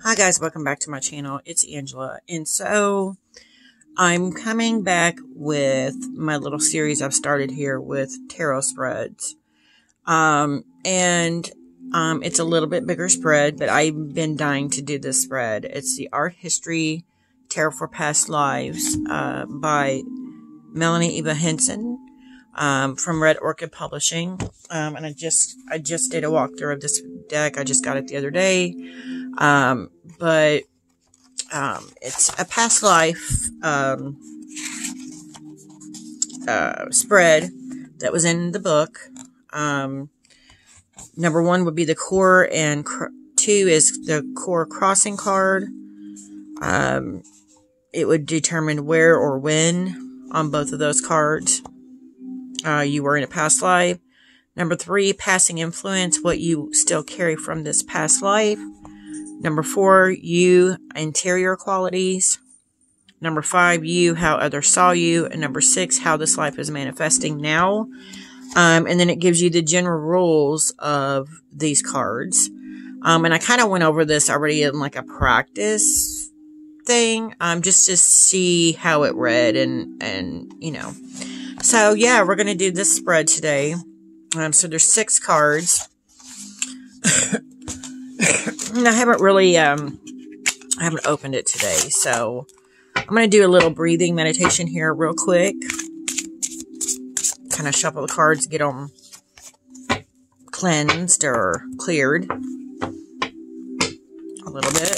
Hi guys, welcome back to my channel. It's Angela, and so I'm coming back with my little series I've started here with tarot spreads. It's a little bit bigger spread, but I've been dying to do this spread. It's the Art History Tarot for Past Lives by Melanie Eva Henson from Red Orchid Publishing. And I just did a walkthrough of this deck. I just got it the other day. It's a past life spread that was in the book. Number 1 would be the core, and 2 is the core crossing card. It would determine where or when on both of those cards you were in a past life. Number 3, passing influence, what you still carry from this past life. Number 4, you, interior qualities. Number 5, you, how others saw you. And number 6, how this life is manifesting now. And then it gives you the general rules of these cards. And I kind of went over this already in like a practice thing, just to see how it read and you know. So yeah, we're going to do this spread today. So there's 6 cards. And I haven't really, I haven't opened it today, so I'm going to do a little breathing meditation here real quick. Kind of shuffle the cards, get them cleansed or cleared a little bit.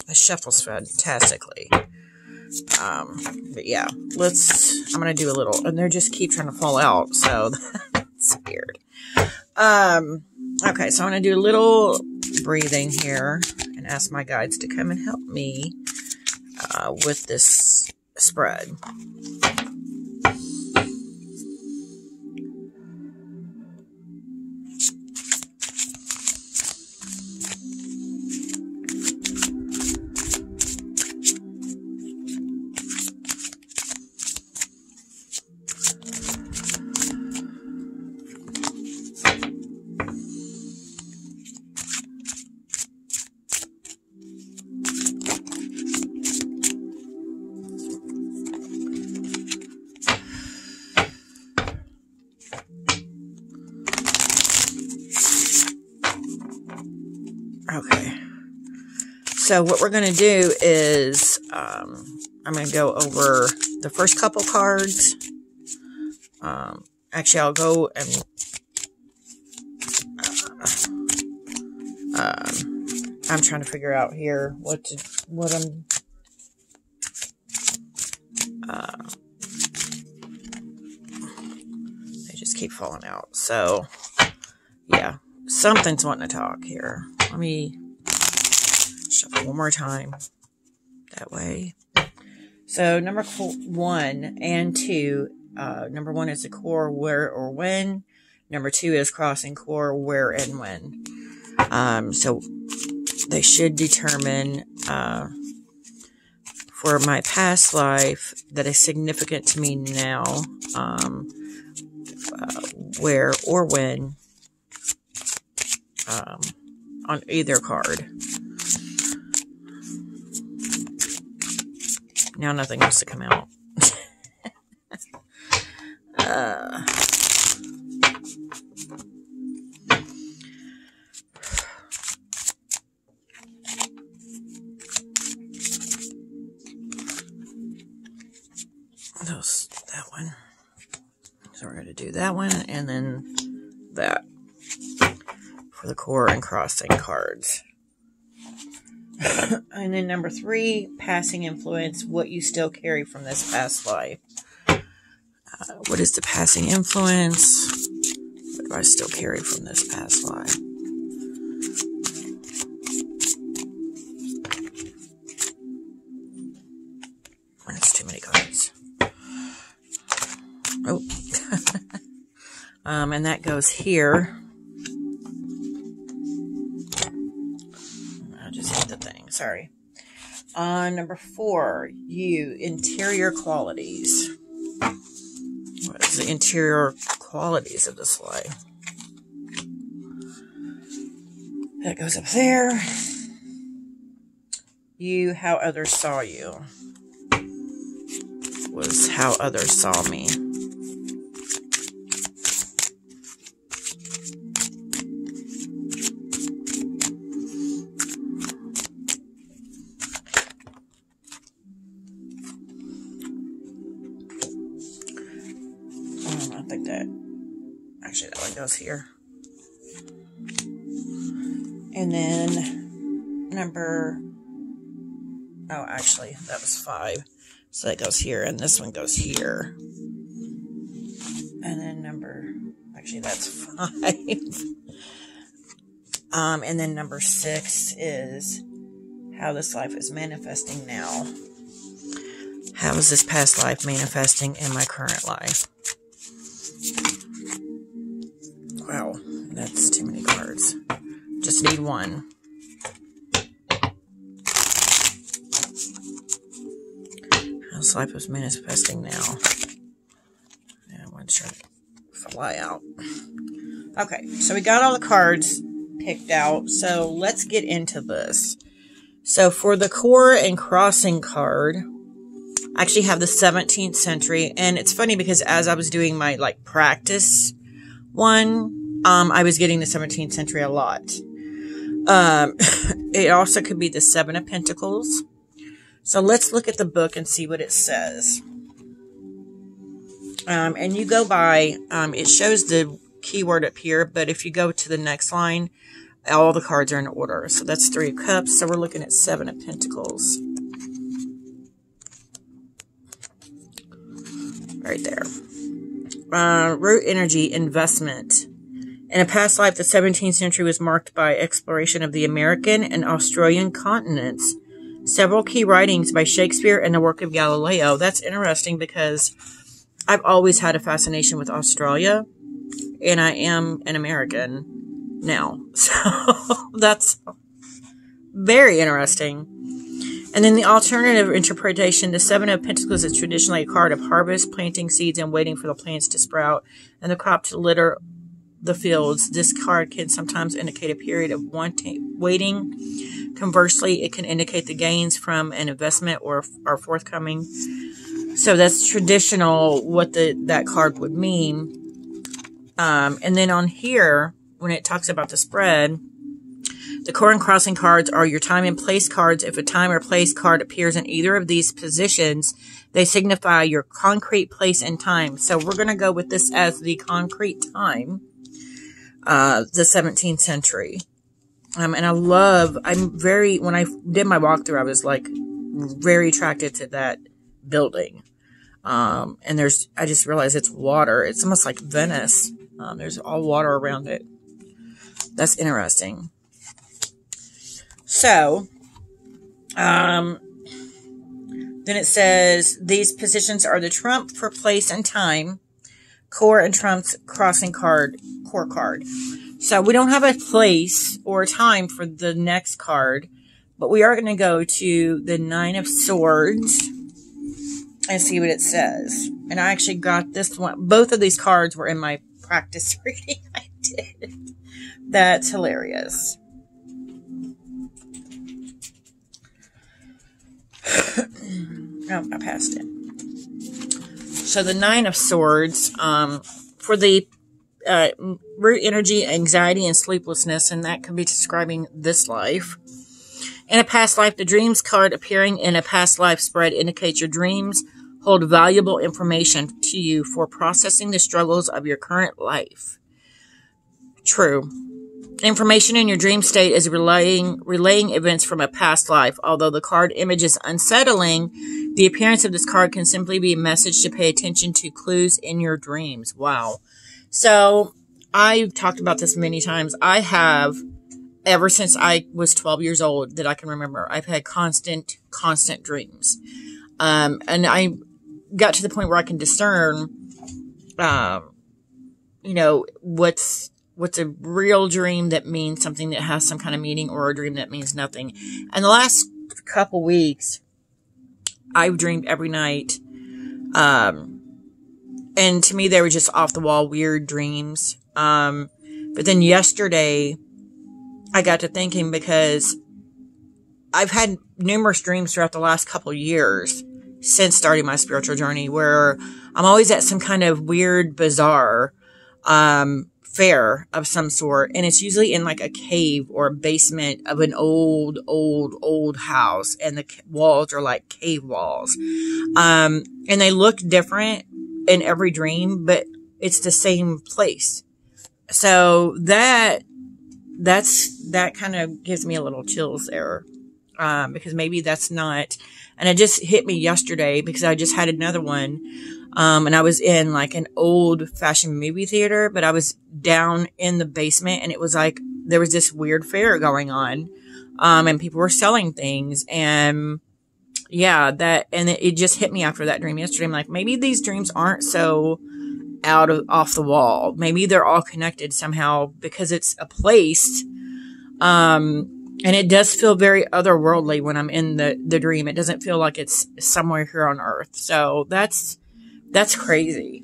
It shuffles fantastically. But yeah, I'm going to do a little, and they just keep trying to fall out, so that's weird. Okay, so I'm going to do a little breathing here and ask my guides to come and help me with this spread. Okay, so what we're going to do is, I'm going to go over the first couple cards. Actually, I'll go and, I'm trying to figure out here what I'm, they just keep falling out. So, yeah, something's wanting to talk here. Let me shuffle one more time. That way. So number 1 and 2. Number 1 is the core, where or when. Number 2 is crossing core, where and when. So they should determine for my past life that is significant to me now. Where or when. On either card. Now nothing wants to come out. That one. So we're going to do that one and then that for the core and crossing cards. And then number 3, passing influence, what you still carry from this past life. What is the passing influence? What do I still carry from this past life? That's too many cards. Oh. And that goes here. I just hit the thing. Sorry. Number 4, you, interior qualities. What is the interior qualities of this life? That goes up there. You, how others saw you. Was how others saw me. I think that, actually that one goes here. And then actually that was 5. So that goes here, and this one goes here. And then actually that's 5. And then number 6 is how this life is manifesting now. How is this past life manifesting in my current life? Wow, that's too many cards. Just need one. How this life is manifesting now. Yeah, I want to try to fly out. Okay, so we got all the cards picked out. So let's get into this. So for the core and crossing card, I actually have the 17th century. And it's funny because as I was doing my practice one, I was getting the 17th century a lot. It also could be the 7 of Pentacles. So let's look at the book and see what it says. And you go by, it shows the keyword up here, but if you go to the next line, all the cards are in order. So that's 3 of Cups. So we're looking at 7 of Pentacles. Right there. Root energy, investment. In a past life, the 17th century was marked by exploration of the American and Australian continents. Several key writings by Shakespeare and the work of Galileo. That's interesting because I've always had a fascination with Australia, and I am an American now. So that's very interesting. And then the alternative interpretation, the 7 of Pentacles is traditionally a card of harvest, planting seeds, and waiting for the plants to sprout and the crop to litter the fields. This card can sometimes indicate a period of waiting. Conversely, it can indicate the gains from an investment or are forthcoming. So that's traditional, what that card would mean. And then on here, when it talks about the spread, the core and crossing cards are your time and place cards. If a time or place card appears in either of these positions, they signify your concrete place and time. So we're going to go with this as the concrete time, the 17th century. And when I did my walkthrough, I was very attracted to that building. And I just realized it's water. It's almost like Venice. There's all water around it. That's interesting. So, then it says, these positions are the trump for place and time, core and trump's crossing card, core card. So we don't have a place or a time for the next card, but we are going to go to the 9 of Swords and see what it says. And I actually got this one. Both of these cards were in my practice reading I did. That's hilarious. Oh, I passed it. So the 9 of Swords, for the root energy, anxiety, and sleeplessness, and that could be describing this life. In a past life, the dreams card appearing in a past life spread indicates your dreams hold valuable information to you for processing the struggles of your current life. True. Information in your dream state is relaying events from a past life. Although the card image is unsettling, the appearance of this card can simply be a message to pay attention to clues in your dreams. Wow. So, I've talked about this many times. I have, ever since I was 12 years old, that I can remember, I've had constant dreams. And I got to the point where I can discern, what's a real dream that means something that has some kind of meaning, or a dream that means nothing. And the last couple weeks, I've dreamed every night. And to me, they were just off the wall, weird dreams. But then yesterday, I got to thinking, because I've had numerous dreams throughout the last couple of years since starting my spiritual journey where I'm always at some kind of weird, bizarre, fair of some sort. And it's usually in like a cave or a basement of an old house. And the walls are like cave walls. And they look different in every dream, but it's the same place. So that kind of gives me a little chills there. Because maybe that's not, and it just hit me yesterday because I just had another one. And I was in like an old fashioned movie theater, but I was down in the basement, and it was like, there was this weird fair going on. And people were selling things, and yeah, and it just hit me after that dream yesterday. I'm like, maybe these dreams aren't so off the wall. Maybe they're all connected somehow because it's a place. And it does feel very otherworldly when I'm in the dream. It doesn't feel like it's somewhere here on earth. So that's crazy.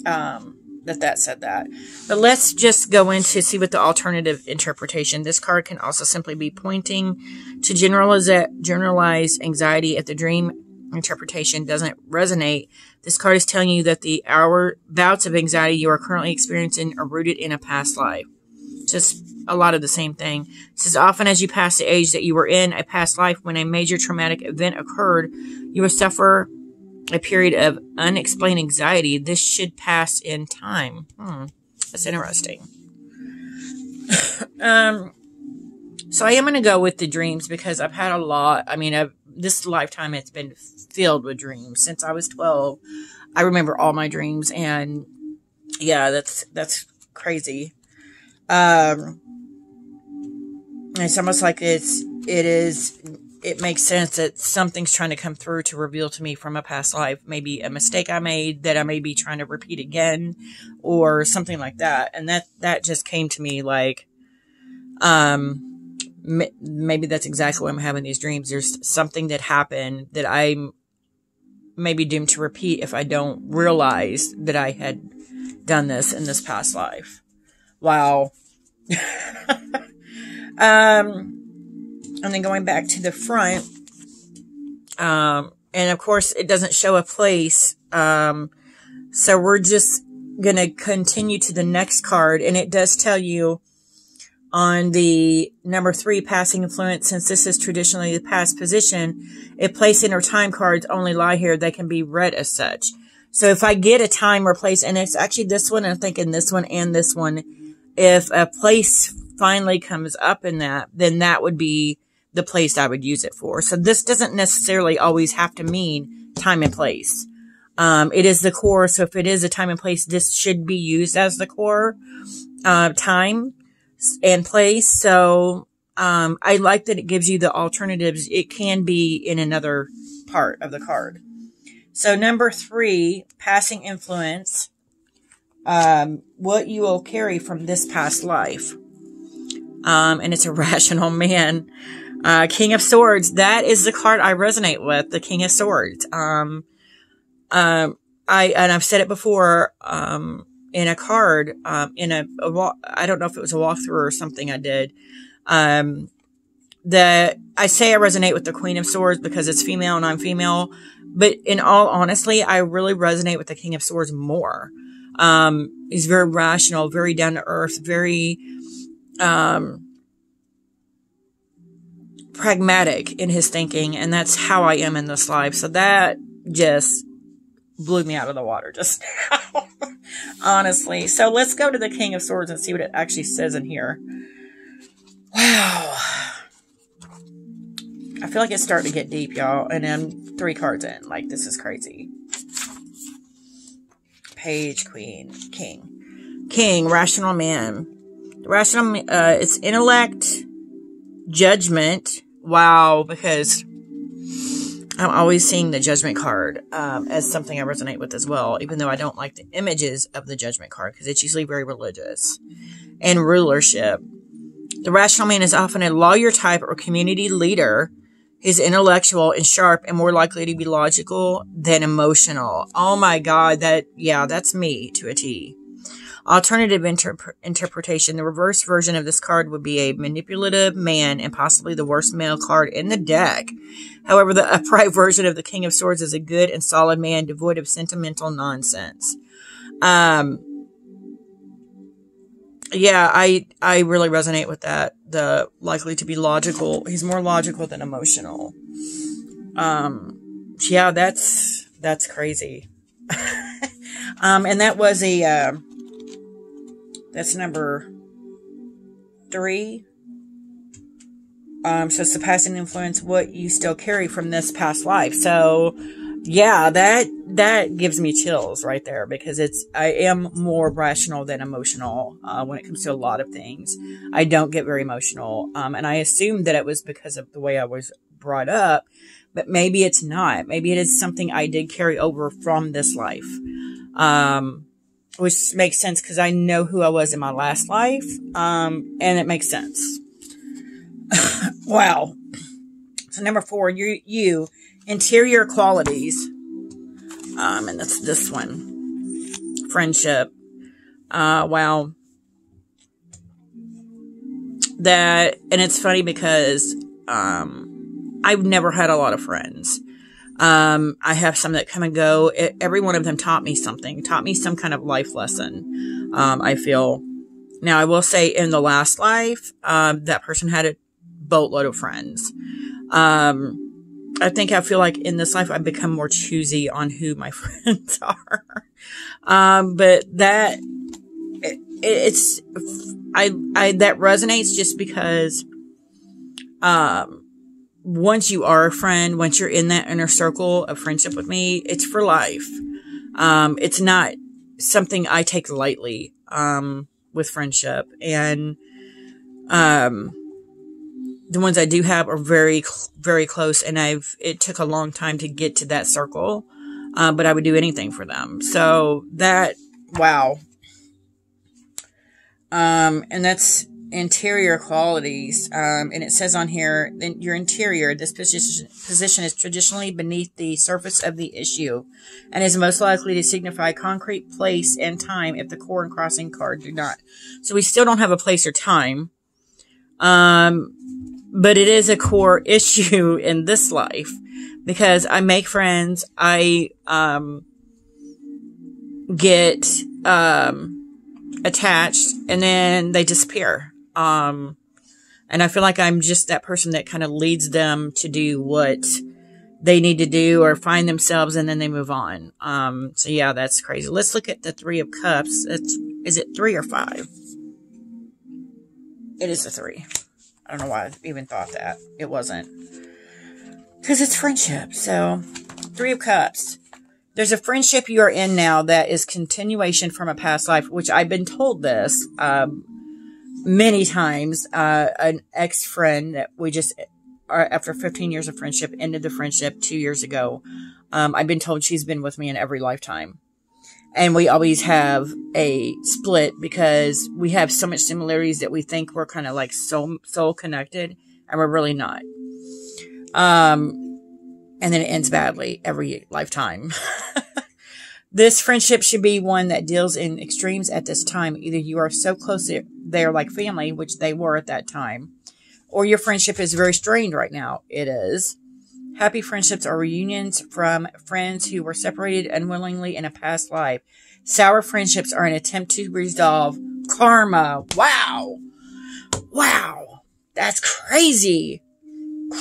That said that. But let's just go into see what the alternative interpretation. This card can also simply be pointing to generalized anxiety if the dream interpretation doesn't resonate. This card is telling you that the bouts of anxiety you are currently experiencing are rooted in a past life. Just a lot of the same thing. It says, often as you pass the age that you were in a past life when a major traumatic event occurred, you will suffer a period of unexplained anxiety. This should pass in time. That's interesting. So I am going to go with the dreams because I've had a lot. I mean, this lifetime it's been filled with dreams. Since I was 12, I remember all my dreams, and yeah, that's crazy. It's almost like it makes sense that something's trying to come through to reveal to me from a past life, maybe a mistake I made that I may be trying to repeat again or something like that. And that just came to me like, maybe that's exactly why I'm having these dreams. There's something that happened that I'm maybe doomed to repeat if I don't realize that I had done this in this past life. Wow. And then going back to the front, and of course it doesn't show a place. So we're just going to continue to the next card, and it does tell you on the number 3, passing influence, since this is traditionally the past position, if place in or time cards only lie here, they can be read as such. So if I get a time or place, and it's actually this one, I'm thinking this one and this one, if a place finally comes up in that, then that would be the place I would use it for. So this doesn't necessarily always have to mean time and place. It is the core. So if it is a time and place, this should be used as the core, time and place. So, I like that it gives you the alternatives. It can be in another part of the card. So number 3, passing influence, what you will carry from this past life. And it's a rational man. King of Swords. That is the card I resonate with. The King of Swords. I've said it before, in a card, in I don't know if it was a walkthrough or something I did. That I say I resonate with the Queen of Swords because it's female and I'm female. But in all honesty, I really resonate with the King of Swords more. He's very rational, very down to earth, very, pragmatic in his thinking. And that's how I am in this life. So that just blew me out of the water just now. Honestly. So let's go to the King of Swords and see what it actually says in here. Wow. I feel like it's starting to get deep, y'all. And I'm 3 cards in. Like, this is crazy. Page, Queen, King. King, rational man. Rational, it's intellect, judgment. Wow, because I'm always seeing the judgment card as something I resonate with as well, even though I don't like the images of the judgment card because it's usually very religious. And rulership. The rational man is often a lawyer type or community leader. He's intellectual and sharp and more likely to be logical than emotional. Oh my God, that's me to a T. Alternative interpretation. The reverse version of this card would be a manipulative man and possibly the worst male card in the deck. However, the upright version of the King of Swords is a good and solid man devoid of sentimental nonsense. Yeah, I really resonate with that. The likely to be logical. He's more logical than emotional. Yeah, that's crazy. And that was that's number 3. So it's the past and influence what you still carry from this past life. So yeah, that gives me chills right there, because I am more rational than emotional, when it comes to a lot of things. I don't get very emotional. And I assumed that it was because of the way I was brought up, but maybe it's not. Maybe it is something I did carry over from this life. Which makes sense because I know who I was in my last life. And it makes sense. Wow. So number 4, you interior qualities. And that's this one. Friendship. Wow. And it's funny because, I've never had a lot of friends. I have some that come and go. Every one of them taught me something, taught me some kind of life lesson. I feel. Now, I will say in the last life, that person had a boatload of friends. I feel like in this life, I've become more choosy on who my friends are. But that, that resonates just because, once you are a friend, once you're in that inner circle of friendship with me, it's for life. It's not something I take lightly, with friendship. And, the ones I do have are very, very close, and it took a long time to get to that circle. But I would do anything for them. So wow. And that's interior qualities. And it says on here, your interior, this position is traditionally beneath the surface of the issue and is most likely to signify concrete place and time if the core and crossing card do not. So we still don't have a place or time. But it is a core issue in this life because I make friends. I, get, attached and then they disappear. And I feel like I'm just that person that kind of leads them to do what they need to do or find themselves, and then they move on. So yeah, that's crazy. Let's look at the 3 of Cups. Is it 3 or 5? It is a 3. I don't know why I even thought that. It wasn't. Because it's friendship. So, 3 of Cups. There's a friendship you are in now that is continuation from a past life, which I've been told this many times. An ex-friend that we just, after 15 years of friendship, ended the friendship 2 years ago. I've been told she's been with me in every lifetime. And we always have a split because we have so much similarities that we think we're kind of like soul connected, and we're really not. And then it ends badly every lifetime. This friendship should be one that deals in extremes at this time. Either you are so close they're like family, which they were at that time, or your friendship is very strained right now. It is. Happy friendships are reunions from friends who were separated unwillingly in a past life. Sour friendships are an attempt to resolve karma. Wow. Wow. That's crazy.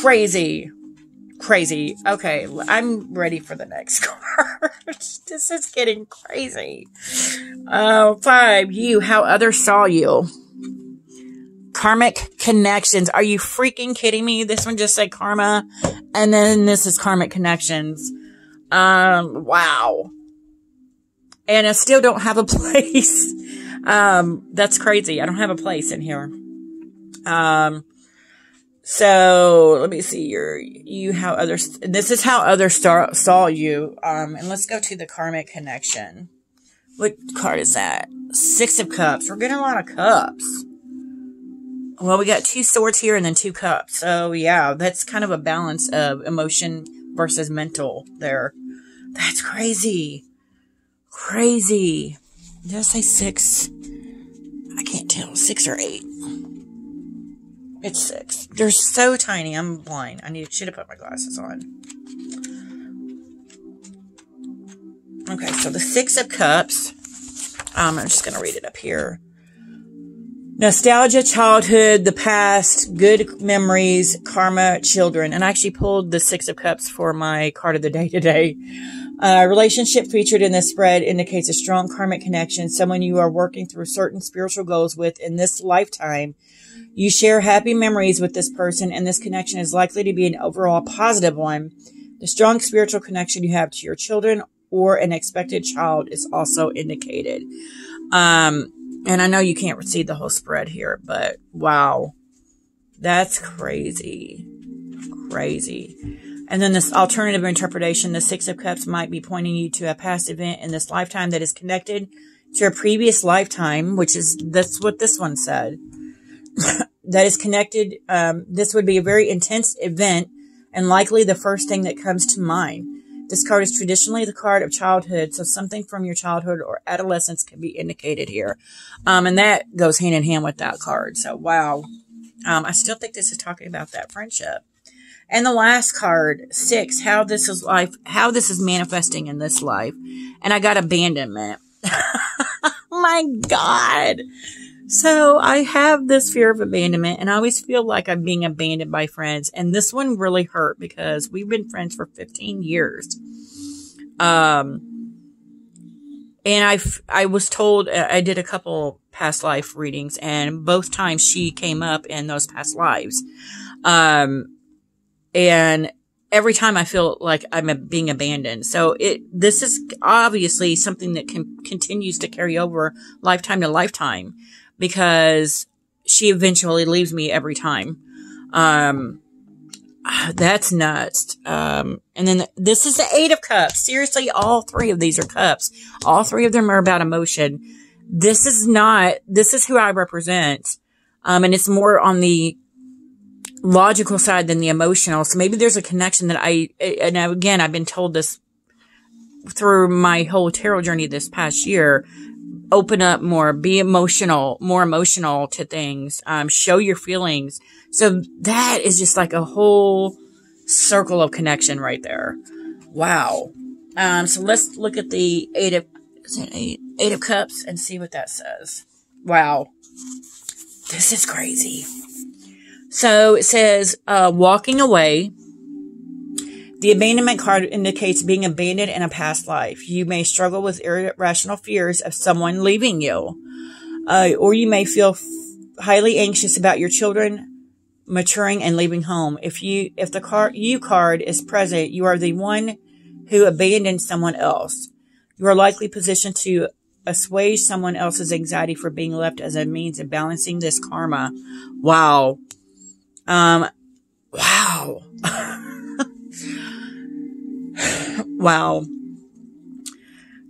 Crazy. Crazy. Okay, I'm ready for the next card. This is getting crazy. 5, you, how others saw you. Karmic connections. Are you freaking kidding me? This one just said karma. And then this is karmic connections. Wow. And I still don't have a place. That's crazy. I don't have a place in here. So let me see how others, this is how others saw you. And let's go to the karmic connection. What card is that? 6 of Cups. We're getting a lot of cups. Well, we got 2 swords here and then 2 cups. So yeah, that's kind of a balance of emotion versus mental there. That's crazy. Crazy. Did I say 6? I can't tell. 6 or 8. It's 6. They're so tiny. I'm blind. Should have put my glasses on. Okay, so the 6 of Cups. I'm just going to read it up here. Nostalgia, childhood, the past, good memories, karma, children. And I actually pulled the 6 of Cups for my card of the day today. Relationship featured in this spread indicates a strong karmic connection, someone you are working through certain spiritual goals with in this lifetime. You share happy memories with this person, and this connection is likely to be an overall positive one. The strong spiritual connection you have to your children or an expected child is also indicated. And I know you can't see the whole spread here, but wow, that's crazy. Crazy. And then this alternative interpretation, the 6 of Cups might be pointing you to a past event in this lifetime that is connected to a previous lifetime, that's what this one said. That is connected. This would be a very intense event and likely the first thing that comes to mind. This card is traditionally the card of childhood, so something from your childhood or adolescence can be indicated here. And that goes hand in hand with that card. So, wow. I still think this is talking about that friendship. And the last card, 6, how this is manifesting in this life. And I got abandonment. My God. So I have this fear of abandonment, and I always feel like I'm being abandoned by friends. And this one really hurt because we've been friends for 15 years. And I was told, I did a couple past life readings, and both times she came up in those past lives. And every time I feel like I'm being abandoned. So this is obviously something that continues to carry over lifetime to lifetime, because she eventually leaves me every time. That's nuts. And then this is the 8 of Cups. Seriously, all 3 of these are cups. All 3 of them are about emotion. This is who I represent. And it's more on the logical side than the emotional. So maybe there's a connection that and again, I've been told this through my whole tarot journey this past year. Open up more, be emotional, more emotional to things, show your feelings. So that is just like a whole circle of connection right there. Wow. So let's look at the 8 of Cups and see what that says. Wow. This is crazy. So it says, walking away. The abandonment card indicates being abandoned in a past life. You may struggle with irrational fears of someone leaving you. Or you may feel highly anxious about your children maturing and leaving home. If the you card is present, you are the one who abandoned someone else. You are likely positioned to assuage someone else's anxiety for being left as a means of balancing this karma. Wow. Wow. Wow.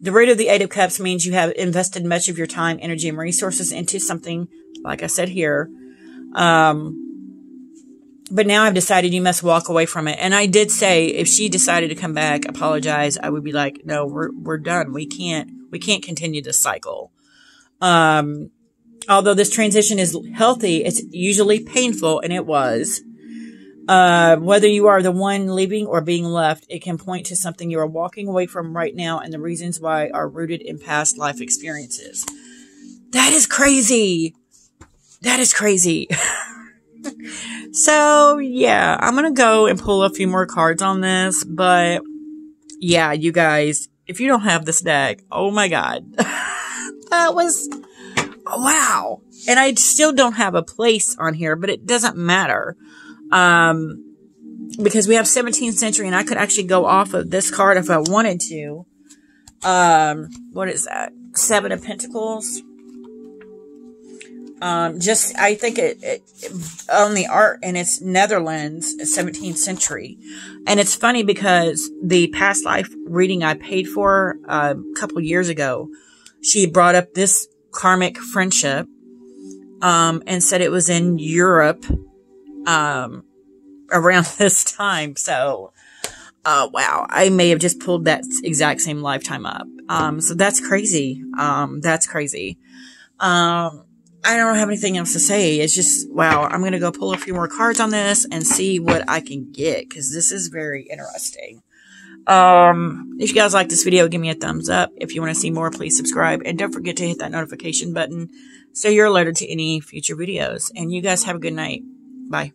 The root of the 8 of Cups means you have invested much of your time, energy, and resources into something, like I said here. But now I've decided you must walk away from it. And I did say, if she decided to come back, apologize, I would be like, no, we're done. We can't continue this cycle. Although this transition is healthy, it's usually painful, and it was. Whether you are the one leaving or being left, it can point to something you are walking away from right now, and the reasons why are rooted in past life experiences. That is crazy. That is crazy. So, yeah, I'm going to go and pull a few more cards on this, but yeah, you guys, if you don't have this deck, oh my God, that was, wow. And I still don't have a place on here, but it doesn't matter. Because we have 17th century, and I could actually go off of this card if I wanted to. What is that? 7 of Pentacles. I think it on the art, and it's Netherlands, 17th century. And it's funny because the past life reading I paid for a couple years ago, she brought up this karmic friendship, and said it was in Europe, around this time. So, Wow. I may have just pulled that exact same lifetime up. So that's crazy. That's crazy. I don't have anything else to say. It's just, wow, I'm going to go pull a few more cards on this and see what I can get, because this is very interesting. If you guys like this video, give me a thumbs up. If you want to see more, please subscribe. And don't forget to hit that notification button so you're alerted to any future videos. And you guys have a good night. Bye.